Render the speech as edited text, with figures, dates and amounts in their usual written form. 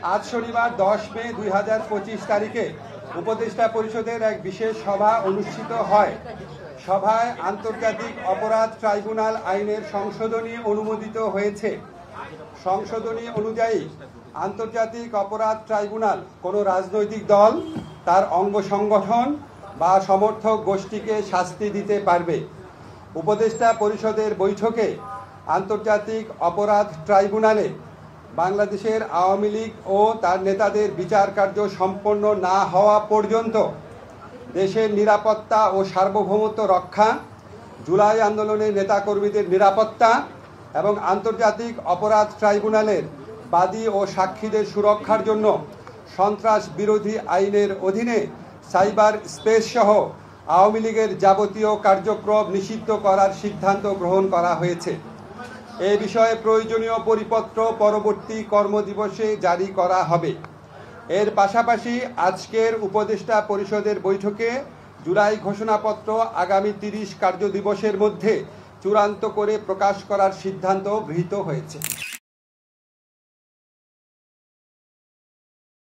আজ শনিবার 10 মে 2025 তারিখে উপদেষ্টা পরিষদের এক বিশেষ সভা অনুষ্ঠিত হয়। সভায় আন্তর্জাতিক অপরাধ ট্রাইব্যুনাল আইনের সংশোধনী অনুমোদিত হয়েছে। সংশোধনী অনুযায়ী আন্তর্জাতিক অপরাধ ট্রাইব্যুনাল কোনো রাজনৈতিক দল, তার অঙ্গ সংগঠন বা সমর্থক গোষ্ঠীকে শাস্তি দিতে পারবে। উপদেষ্টা পরিষদের বৈঠকে আন্তর্জাতিক অপরাধ ট্রাইব্যুনালে বাংলাদেশের আওয়ামী লীগ ও তার নেতাদের বিচার কার্য সম্পন্ন না হওয়া পর্যন্ত দেশের নিরাপত্তা ও সার্বভৌমত্ব রক্ষা, জুলাই আন্দোলনের নেতাকর্মীদের নিরাপত্তা এবং আন্তর্জাতিক অপরাধ ট্রাইব্যুনালের বাদী ও সাক্ষীদের সুরক্ষার জন্য সন্ত্রাস বিরোধী আইনের অধীনে সাইবার স্পেস সহ আওয়ামী লীগের যাবতীয় কার্যক্রম নিষিদ্ধ করার সিদ্ধান্ত গ্রহণ করা হয়েছে। এ বিষয়ে প্রয়োজনীয় পরিপত্র পরবর্তী কর্মদিবসে জারি করা হবে। এর পাশাপাশি আজকের উপদেষ্টা পরিষদের বৈঠকে জুলাই ঘোষণাপত্র আগামী 30 কার্যদিবসের মধ্যে চূড়ান্ত করে প্রকাশ করার সিদ্ধান্ত গৃহীত হয়েছে।